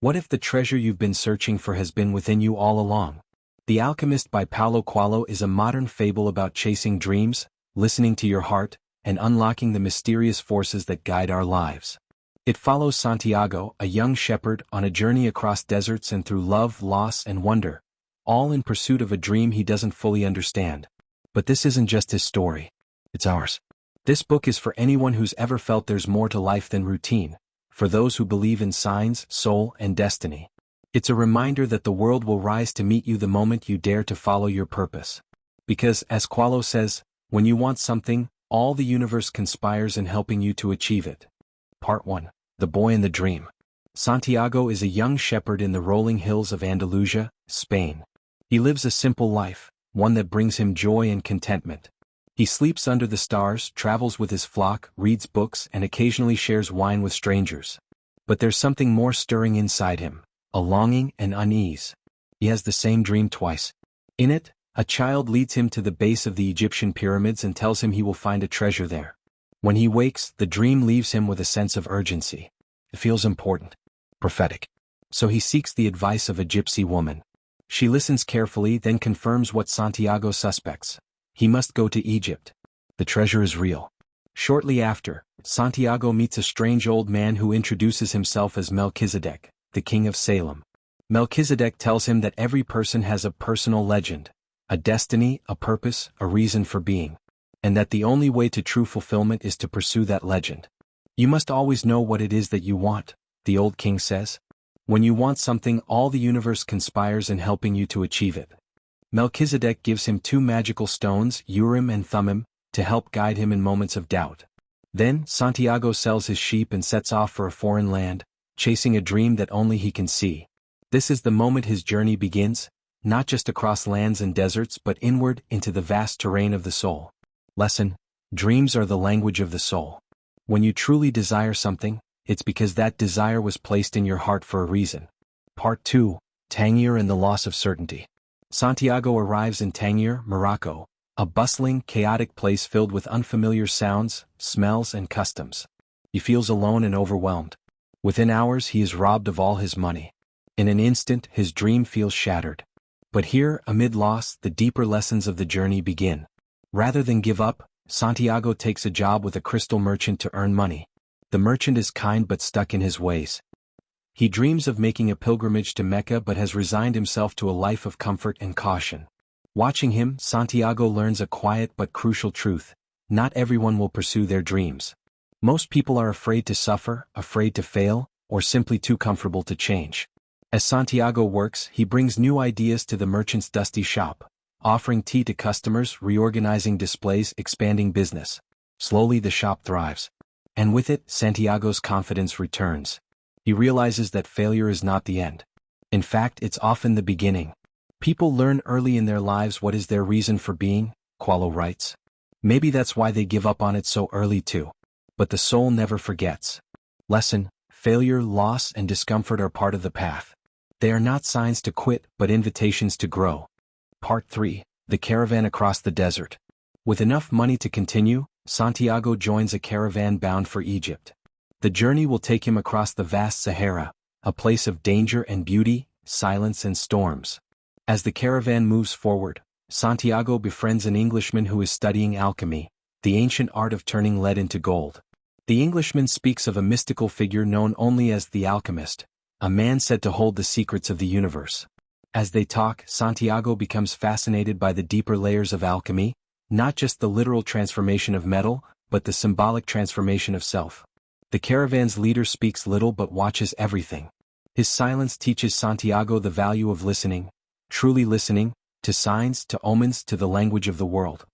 What if the treasure you've been searching for has been within you all along? The Alchemist by Paulo Coelho is a modern fable about chasing dreams, listening to your heart, and unlocking the mysterious forces that guide our lives. It follows Santiago, a young shepherd, on a journey across deserts and through love, loss, and wonder, all in pursuit of a dream he doesn't fully understand. But this isn't just his story. It's ours. This book is for anyone who's ever felt there's more to life than routine, for those who believe in signs, soul, and destiny. It's a reminder that the world will rise to meet you the moment you dare to follow your purpose. Because, as Coelho says, when you want something, all the universe conspires in helping you to achieve it. Part 1. The Boy and the Dream. Santiago is a young shepherd in the rolling hills of Andalusia, Spain. He lives a simple life, one that brings him joy and contentment. He sleeps under the stars, travels with his flock, reads books, and occasionally shares wine with strangers. But there's something more stirring inside him, a longing and unease. He has the same dream twice. In it, a child leads him to the base of the Egyptian pyramids and tells him he will find a treasure there. When he wakes, the dream leaves him with a sense of urgency. It feels important, prophetic. So he seeks the advice of a gypsy woman. She listens carefully, then confirms what Santiago suspects. He must go to Egypt. The treasure is real. Shortly after, Santiago meets a strange old man who introduces himself as Melchizedek, the king of Salem. Melchizedek tells him that every person has a personal legend, a destiny, a purpose, a reason for being, and that the only way to true fulfillment is to pursue that legend. You must always know what it is that you want, the old king says. When you want something, all the universe conspires in helping you to achieve it. Melchizedek gives him 2 magical stones, Urim and Thummim, to help guide him in moments of doubt. Then, Santiago sells his sheep and sets off for a foreign land, chasing a dream that only he can see. This is the moment his journey begins, not just across lands and deserts but inward into the vast terrain of the soul. Lesson: dreams are the language of the soul. When you truly desire something, it's because that desire was placed in your heart for a reason. Part 2. Tangier and the Loss of Certainty. Santiago arrives in Tangier, Morocco, a bustling, chaotic place filled with unfamiliar sounds, smells, and customs. He feels alone and overwhelmed. Within hours he is robbed of all his money. In an instant his dream feels shattered. But here, amid loss, the deeper lessons of the journey begin. Rather than give up, Santiago takes a job with a crystal merchant to earn money. The merchant is kind but stuck in his ways. He dreams of making a pilgrimage to Mecca but has resigned himself to a life of comfort and caution. Watching him, Santiago learns a quiet but crucial truth: not everyone will pursue their dreams. Most people are afraid to suffer, afraid to fail, or simply too comfortable to change. As Santiago works, he brings new ideas to the merchant's dusty shop, offering tea to customers, reorganizing displays, expanding business. Slowly the shop thrives. And with it, Santiago's confidence returns. He realizes that failure is not the end. In fact, it's often the beginning. People learn early in their lives what is their reason for being, Coelho writes. Maybe that's why they give up on it so early too. But the soul never forgets. Lesson: failure, loss, and discomfort are part of the path. They are not signs to quit, but invitations to grow. Part 3. The Caravan Across the Desert. With enough money to continue, Santiago joins a caravan bound for Egypt. The journey will take him across the vast Sahara, a place of danger and beauty, silence and storms. As the caravan moves forward, Santiago befriends an Englishman who is studying alchemy, the ancient art of turning lead into gold. The Englishman speaks of a mystical figure known only as the alchemist, a man said to hold the secrets of the universe. As they talk, Santiago becomes fascinated by the deeper layers of alchemy, not just the literal transformation of metal, but the symbolic transformation of self. The caravan's leader speaks little but watches everything. His silence teaches Santiago the value of listening, truly listening, to signs, to omens, to the language of the world.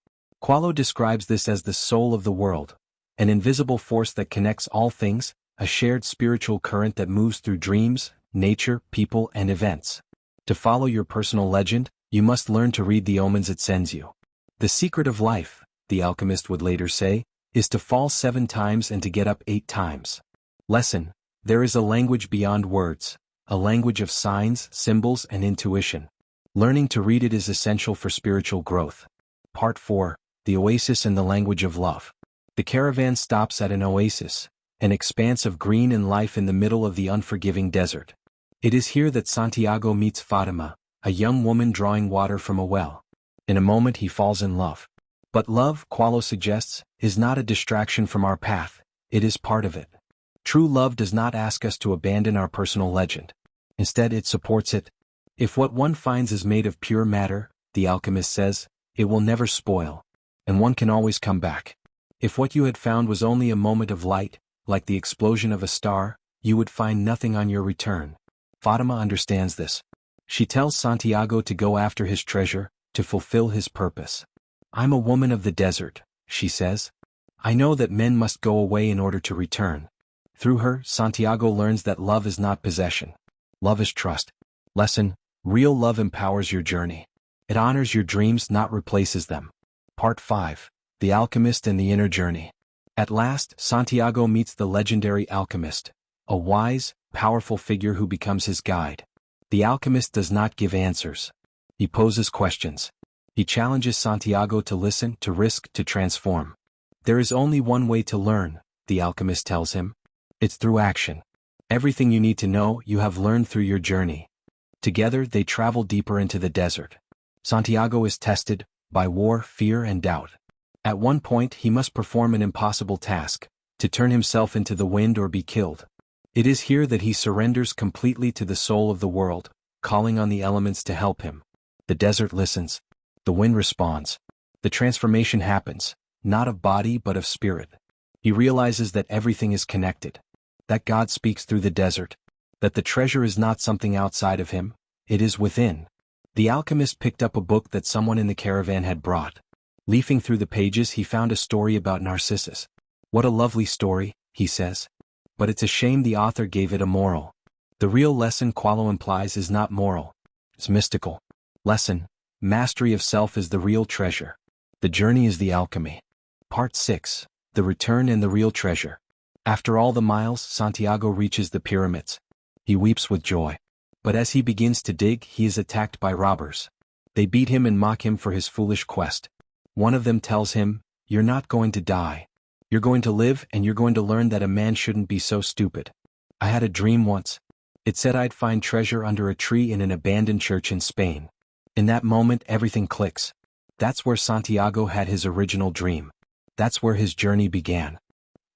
Coelho describes this as the soul of the world, an invisible force that connects all things, a shared spiritual current that moves through dreams, nature, people, and events. To follow your personal legend, you must learn to read the omens it sends you. The secret of life, the alchemist would later say, is to fall 7 times and to get up 8 times. Lesson: there is a language beyond words, a language of signs, symbols, and intuition. Learning to read it is essential for spiritual growth. Part 4. The Oasis and the Language of Love. The caravan stops at an oasis, an expanse of green and life in the middle of the unforgiving desert. It is here that Santiago meets Fatima, a young woman drawing water from a well. In a moment he falls in love. But love, Qualo suggests, is not a distraction from our path, it is part of it. True love does not ask us to abandon our personal legend. Instead it supports it. If what one finds is made of pure matter, the alchemist says, it will never spoil. And one can always come back. If what you had found was only a moment of light, like the explosion of a star, you would find nothing on your return. Fatima understands this. She tells Santiago to go after his treasure, to fulfill his purpose. I'm a woman of the desert, she says. I know that men must go away in order to return. Through her, Santiago learns that love is not possession. Love is trust. Lesson: real love empowers your journey. It honors your dreams, not replaces them. Part 5. The Alchemist and the Inner Journey. At last, Santiago meets the legendary alchemist, a wise, powerful figure who becomes his guide. The alchemist does not give answers. He poses questions. He challenges Santiago to listen, to risk, to transform. There is only one way to learn, the alchemist tells him. It's through action. Everything you need to know, you have learned through your journey. Together, they travel deeper into the desert. Santiago is tested by war, fear, and doubt. At one point, he must perform an impossible task, to turn himself into the wind or be killed. It is here that he surrenders completely to the soul of the world, calling on the elements to help him. The desert listens. The wind responds. The transformation happens, not of body but of spirit. He realizes that everything is connected. That God speaks through the desert. That the treasure is not something outside of him, it is within. The alchemist picked up a book that someone in the caravan had brought. Leafing through the pages, he found a story about Narcissus. What a lovely story, he says. But it's a shame the author gave it a moral. The real lesson, Qualo implies, is not moral. It's mystical. Lesson: mastery of self is the real treasure. The journey is the alchemy. Part 6. The Return and the Real Treasure. After all the miles, Santiago reaches the pyramids. He weeps with joy. But as he begins to dig, he is attacked by robbers. They beat him and mock him for his foolish quest. One of them tells him, "You're not going to die. You're going to live, and you're going to learn that a man shouldn't be so stupid. I had a dream once. It said I'd find treasure under a tree in an abandoned church in Spain." In that moment, everything clicks. That's where Santiago had his original dream. That's where his journey began.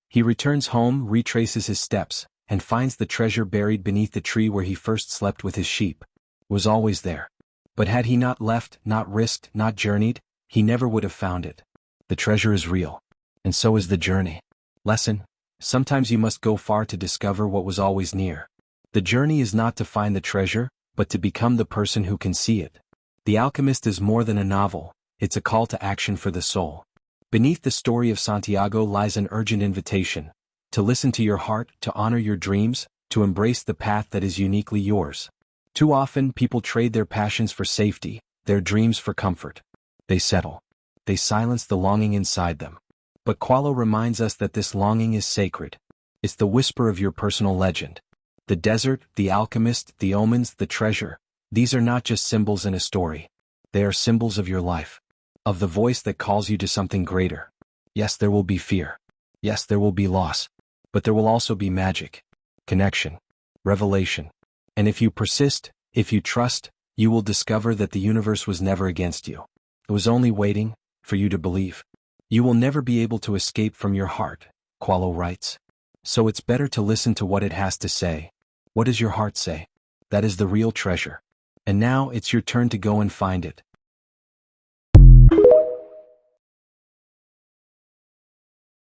He returns home, retraces his steps, and finds the treasure buried beneath the tree where he first slept with his sheep. It was always there. But had he not left, not risked, not journeyed, he never would have found it. The treasure is real. And so is the journey. Lesson: sometimes you must go far to discover what was always near. The journey is not to find the treasure, but to become the person who can see it. The Alchemist is more than a novel, it's a call to action for the soul. Beneath the story of Santiago lies an urgent invitation: to listen to your heart, to honor your dreams, to embrace the path that is uniquely yours. Too often, people trade their passions for safety, their dreams for comfort. They settle. They silence the longing inside them. But Qualo reminds us that this longing is sacred. It's the whisper of your personal legend. The desert, the alchemist, the omens, the treasure. These are not just symbols in a story. They are symbols of your life. Of the voice that calls you to something greater. Yes, there will be fear. Yes, there will be loss. But there will also be magic, connection, revelation. And if you persist, if you trust, you will discover that the universe was never against you. It was only waiting for you to believe. You will never be able to escape from your heart, Qualo writes. So it's better to listen to what it has to say. What does your heart say? That is the real treasure. And now it's your turn to go and find it.